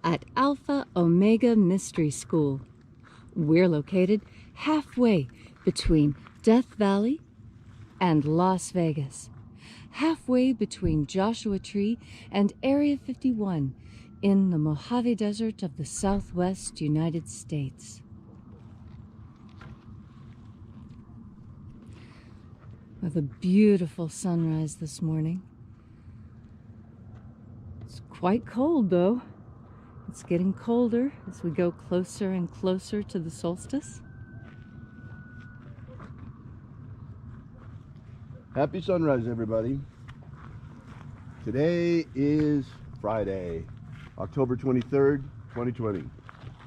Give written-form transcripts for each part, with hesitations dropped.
at Alpha Omega Mystery School. We're located halfway between Death Valley and Las Vegas, halfway between Joshua Tree and Area 51 in the Mojave Desert of the Southwest United States. With a beautiful sunrise this morning. It's quite cold though. It's getting colder as we go closer and closer to the solstice. Happy sunrise, everybody. Today is Friday, October 23rd, 2020.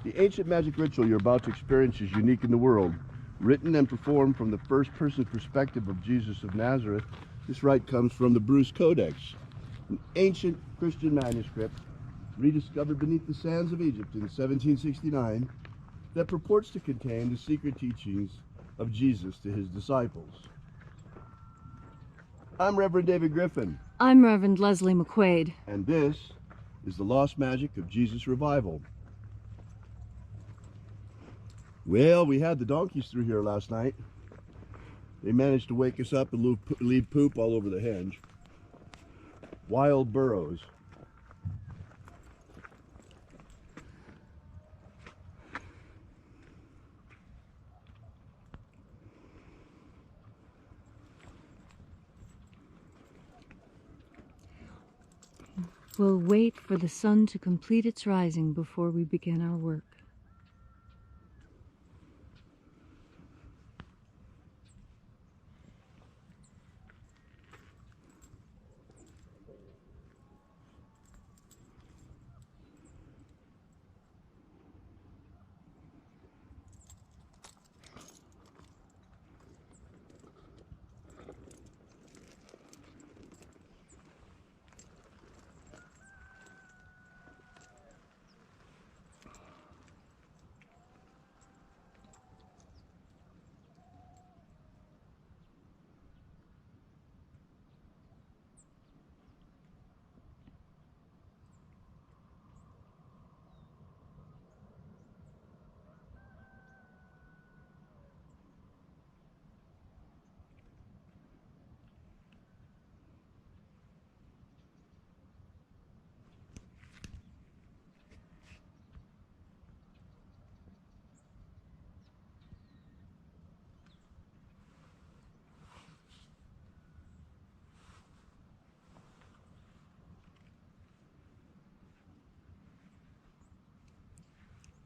The ancient magic ritual you're about to experience is unique in the world. Written and performed from the first-person perspective of Jesus of Nazareth, this rite comes from the Bruce Codex, an ancient Christian manuscript rediscovered beneath the sands of Egypt in 1769 that purports to contain the secret teachings of Jesus to his disciples. I'm Reverend David Griffin. I'm Reverend Leslie McQuaid. And this is the Lost Magic of Jesus Revival. Well, we had the donkeys through here last night. They managed to wake us up and leave poop all over the henge. Wild burros. We'll wait for the sun to complete its rising before we begin our work.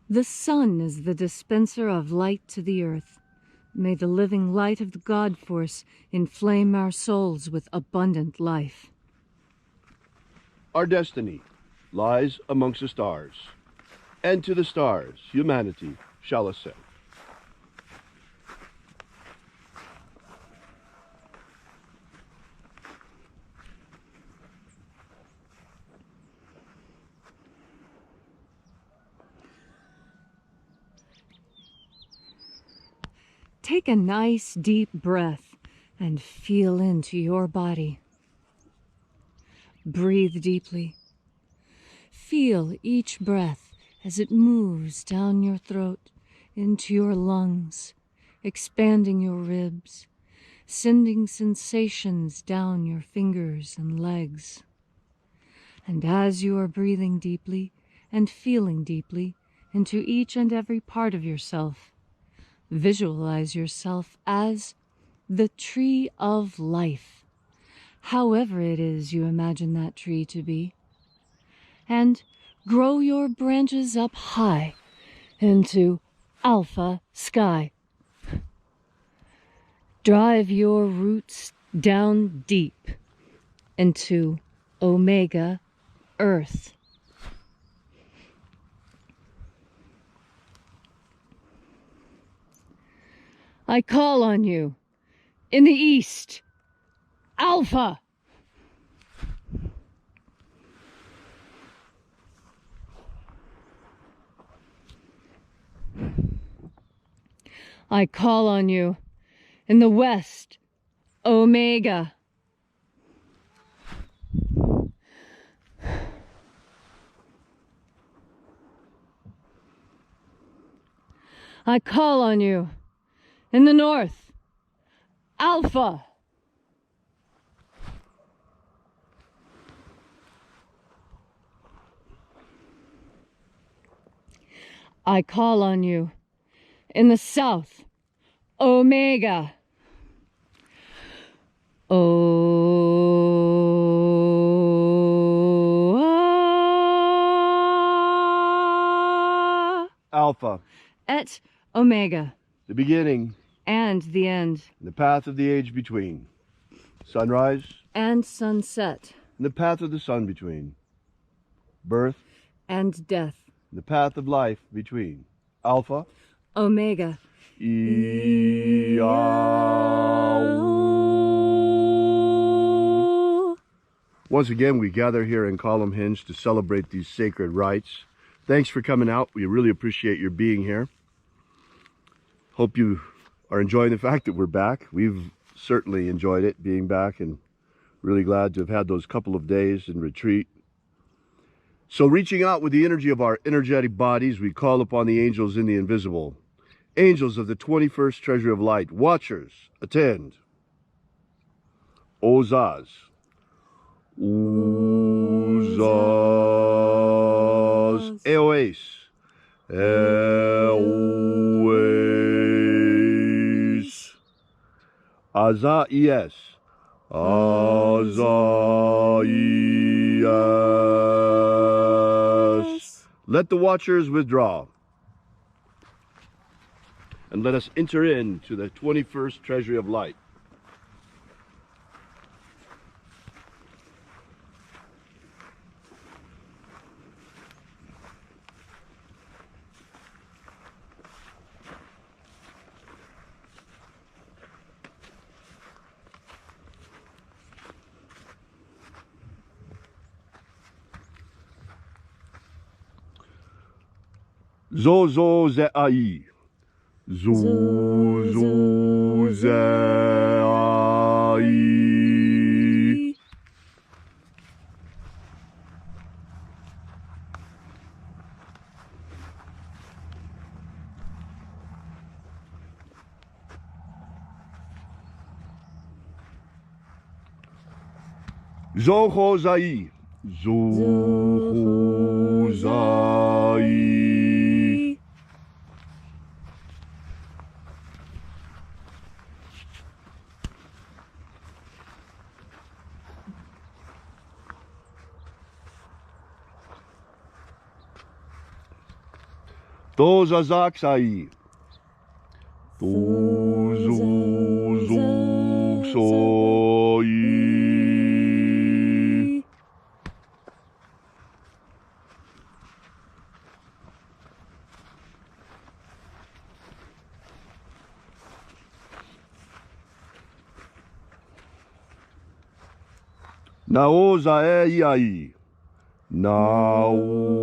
The sun is the dispenser of light to the earth. May the living light of the God Force inflame our souls with abundant life. Our destiny lies amongst the stars, and to the stars humanity shall ascend. Take a nice deep breath and feel into your body. Breathe deeply. Feel each breath as it moves down your throat into your lungs, expanding your ribs, sending sensations down your fingers and legs. And as you are breathing deeply and feeling deeply into each and every part of yourself, visualize yourself as the tree of life, however it is you imagine that tree to be, and grow your branches up high into alpha sky. Drive your roots down deep into omega earth. I call on you, in the east, Alpha. I call on you, in the west, Omega. I call on you. In the north, Alpha. I call on you. In the south, Omega. Alpha. Et Omega. The beginning. And the end. The path of the age between. Sunrise. And sunset. And the path of the sun between. Birth. And death. The path of life between. Alpha. Omega. Once again, we gather here in Column Hinge to celebrate these sacred rites. Thanks for coming out. We really appreciate your being here. Hope you are enjoying the fact that we're back. We've certainly enjoyed it, being back, and really glad to have had those couple of days in retreat. So reaching out with the energy of our energetic bodies, we call upon the angels in the invisible. Angels of the 21st Treasury of Light, watchers, attend. Ozaz. Uzaz. Eoes. Eoes. Azaies. Azaies. Let the watchers withdraw. And let us enter into the 21st Treasury of Light. Zozo ze'ai. Zozo ze'ai. Zoho zai. Zoho zai. Tozazaksai. Tozozoksoi. Naozaeiai. Naozaeiai.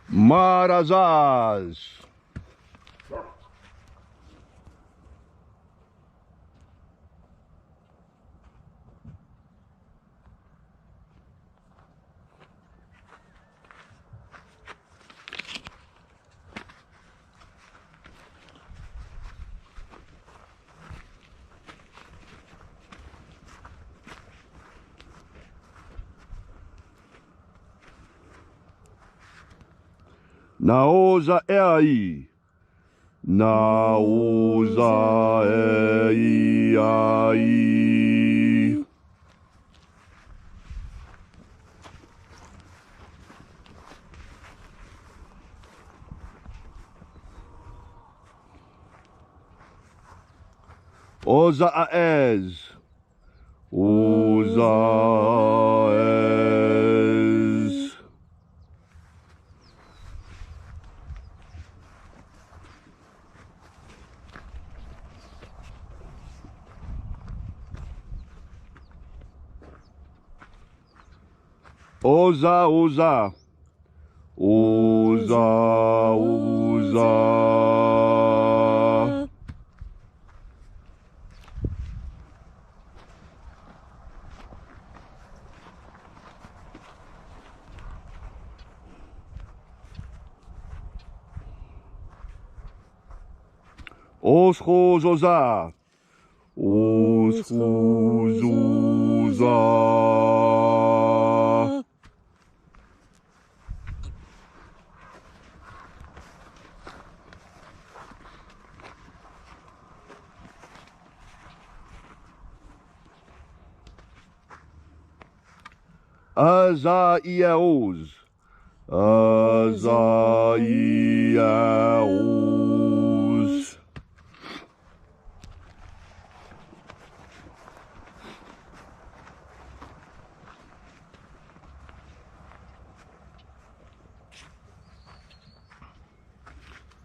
Marazaz. Naozaei. Naozaei. Ozaez. Ozaez. Oza, oza. Oza. Oschozoza. Oschozoza. Azaiaos. Azaiaos.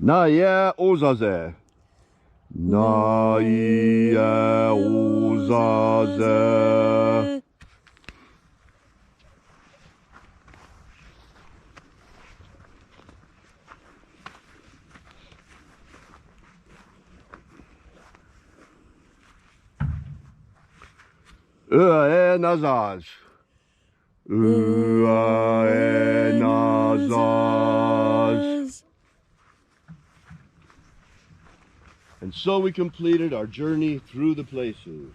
Naia ozaze. Naia ozaze. Nazaz. Nazaz. And so we completed our journey through the places,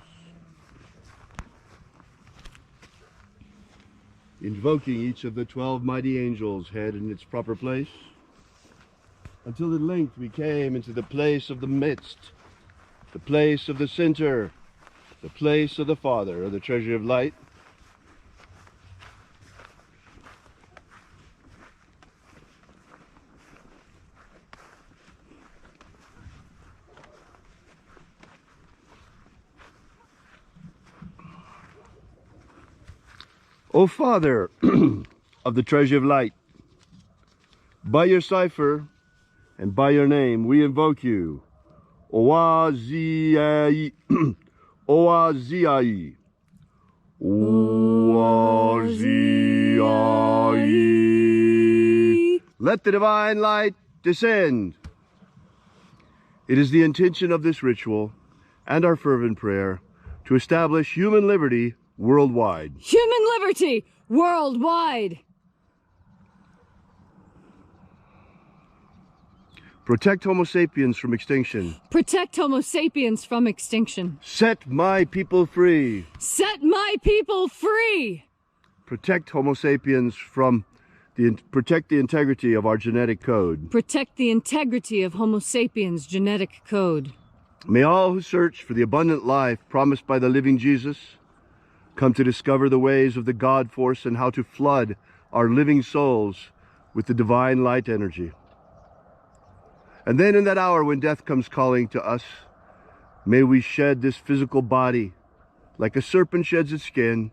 invoking each of the 12 mighty angels' head in its proper place, until at length we came into the place of the midst, the place of the center, the place of the Father of the treasure of light. O Father of the treasure of light, by your cipher and by your name we invoke you. Oaziai, Oaziai, Oaziai. Let the divine light descend. It is the intention of this ritual and our fervent prayer to establish human liberty worldwide. Human liberty worldwide. Protect Homo sapiens from extinction. Protect Homo sapiens from extinction. Set my people free. Set my people free. Protect Homo sapiens from protect the integrity of our genetic code. Protect the integrity of Homo sapiens' genetic code. May all who search for the abundant life promised by the living Jesus come to discover the ways of the God force and how to flood our living souls with the divine light energy. And then in that hour when death comes calling to us, may we shed this physical body like a serpent sheds its skin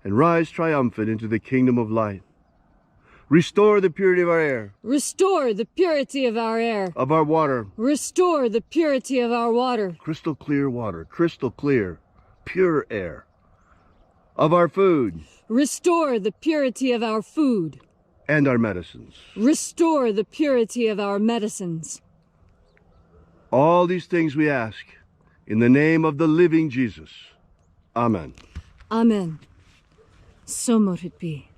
and rise triumphant into the kingdom of light. Restore the purity of our air. Restore the purity of our air. Of our water. Restore the purity of our water. Crystal clear water, crystal clear, pure air. Of our food. Restore the purity of our food. And our medicines. Restore the purity of our medicines. All these things we ask in the name of the living Jesus. Amen. Amen. So mote it be.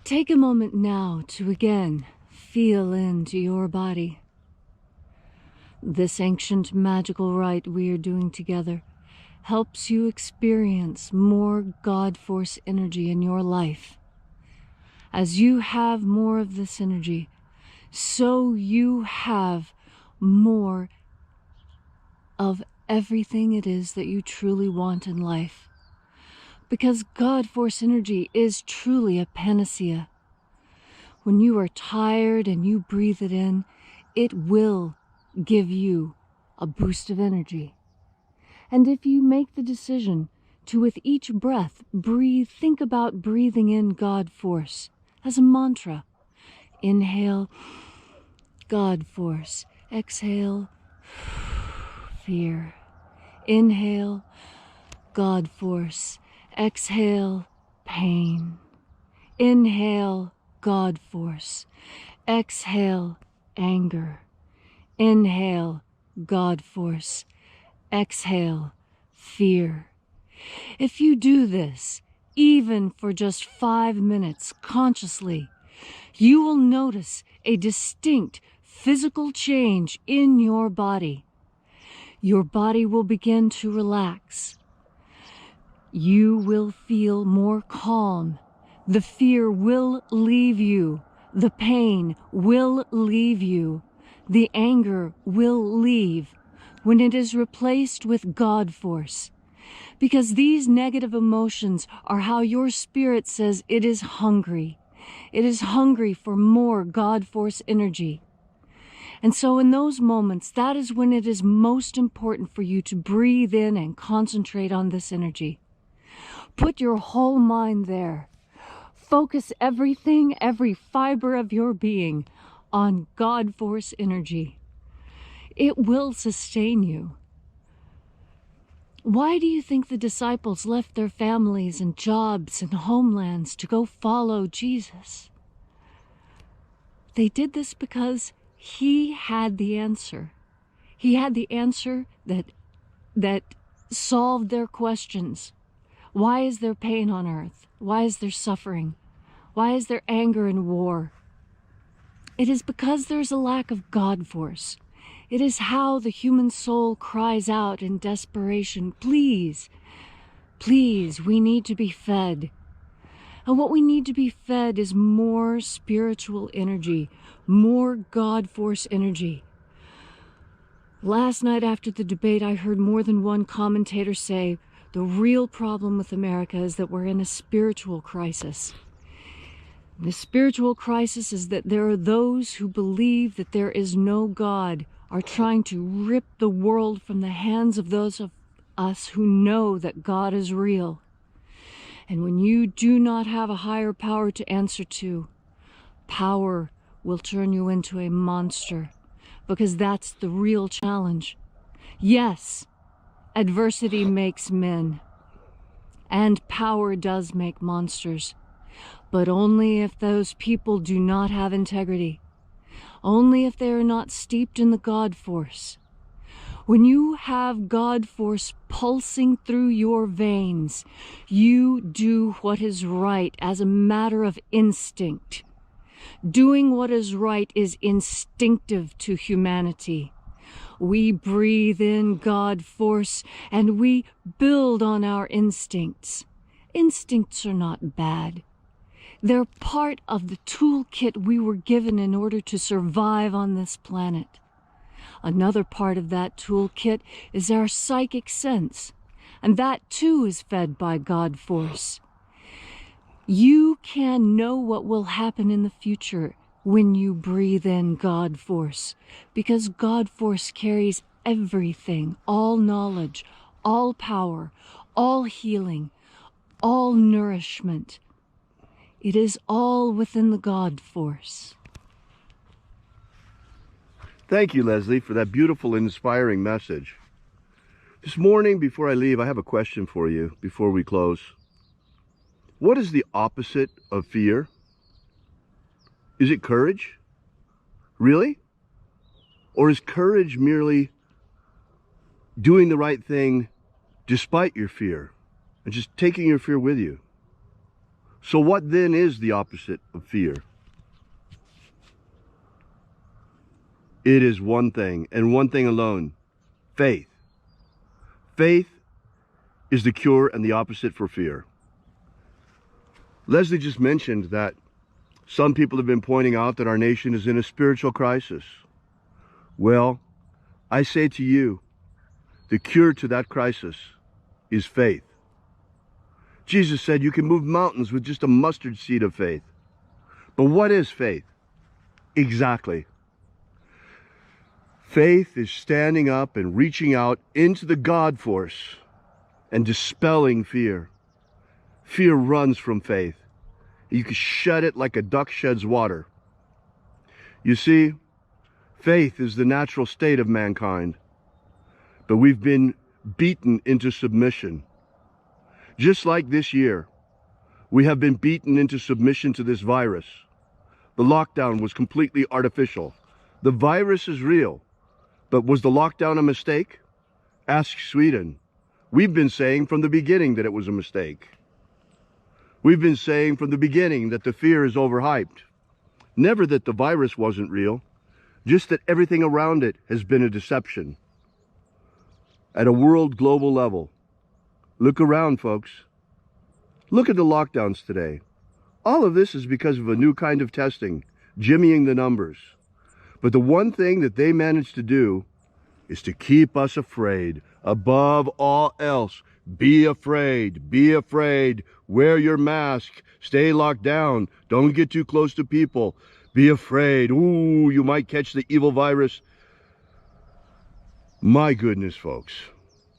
Take a moment now to again feel into your body. This ancient magical rite we are doing together helps you experience more God Force energy in your life. As you have more of this energy, so you have more of everything it is that you truly want in life. Because God Force energy is truly a panacea. When you are tired and you breathe it in, it will give you a boost of energy. And if you make the decision to, with each breath, think about breathing in God Force as a mantra. Inhale, God Force. Exhale, fear. Inhale, God Force. Exhale, pain. Inhale, God force. Exhale, anger. Inhale, God force. Exhale, fear. If you do this, even for just 5 minutes consciously, you will notice a distinct physical change in your body. Your body will begin to relax. You will feel more calm. The fear will leave you. The pain will leave you. The anger will leave when it is replaced with God force. Because these negative emotions are how your spirit says it is hungry. It is hungry for more God force energy. And so in those moments, that is when it is most important for you to breathe in and concentrate on this energy. Put your whole mind there. Focus everything, every fiber of your being on God force energy. It will sustain you. Why do you think the disciples left their families and jobs and homelands to go follow Jesus? They did this because he had the answer. He had the answer that solved their questions. Why is there pain on earth? Why is there suffering? Why is there anger and war? It is because there's a lack of God force. It is how the human soul cries out in desperation, please, please, we need to be fed. And what we need to be fed is more spiritual energy, more God force energy. Last night after the debate, I heard more than one commentator say, the real problem with America is that we're in a spiritual crisis. The spiritual crisis is that there are those who believe that there is no God, are trying to rip the world from the hands of those of us who know that God is real. And when you do not have a higher power to answer to, power will turn you into a monster, because that's the real challenge. Yes, adversity makes men, and power does make monsters. But only if those people do not have integrity. Only if they are not steeped in the God force. When you have God force pulsing through your veins, you do what is right as a matter of instinct. Doing what is right is instinctive to humanity. We breathe in God force and we build on our instincts. Instincts are not bad. They're part of the toolkit we were given in order to survive on this planet. Another part of that toolkit is our psychic sense, and that too is fed by God force. You can know what will happen in the future when you breathe in God force, because God force carries everything, all knowledge, all power, all healing, all nourishment. It is all within the God force. Thank you, Leslie, for that beautiful and inspiring message. This morning, before I leave, I have a question for you before we close. What is the opposite of fear? Is it courage? Really? Or is courage merely doing the right thing despite your fear and just taking your fear with you? So what then is the opposite of fear? It is one thing, and one thing alone: faith. Faith is the cure and the opposite for fear. Leslie just mentioned that some people have been pointing out that our nation is in a spiritual crisis. Well, I say to you, the cure to that crisis is faith. Jesus said you can move mountains with just a mustard seed of faith. But what is faith? Exactly. Faith is standing up and reaching out into the God force and dispelling fear. Fear runs from faith. You can shed it like a duck sheds water. You see, faith is the natural state of mankind, but we've been beaten into submission. Just like this year, We have been beaten into submission to this virus. The lockdown was completely artificial. The virus is real, but was the lockdown a mistake? Ask Sweden. We've been saying from the beginning that it was a mistake. We've been saying from the beginning that the fear is overhyped. Never that the virus wasn't real, just that everything around it has been a deception. At a world global level, look around, folks. Look at the lockdowns today. All of this is because of a new kind of testing, jimmying the numbers. But the one thing that they managed to do is to keep us afraid. Above all else, be afraid, be afraid. Wear your mask, stay locked down, don't get too close to people. Be afraid, ooh, you might catch the evil virus. My goodness, folks,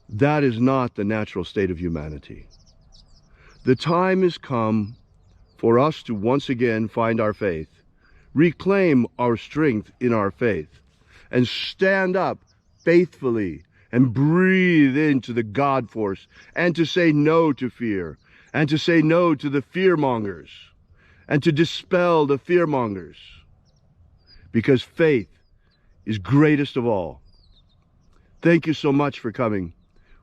that is not the natural state of humanity. The time has come for us to once again find our faith, reclaim our strength in our faith, and stand up faithfully and breathe into the God force, and to say no to fear, and to say no to the fearmongers, and to dispel the fearmongers, because faith is greatest of all. Thank you so much for coming.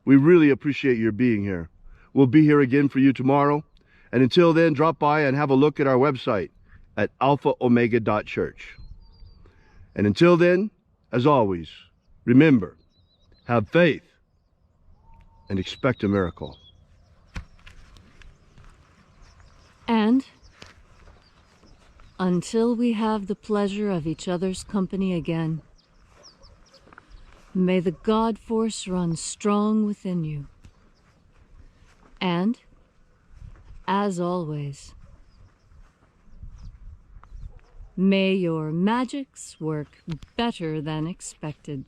We really appreciate your being here. We'll be here again for you tomorrow. And until then, drop by and have a look at our website at alphaomega.church. And until then, as always, remember, have faith and expect a miracle. And until we have the pleasure of each other's company again, may the God force run strong within you. And, as always, may your magics work better than expected.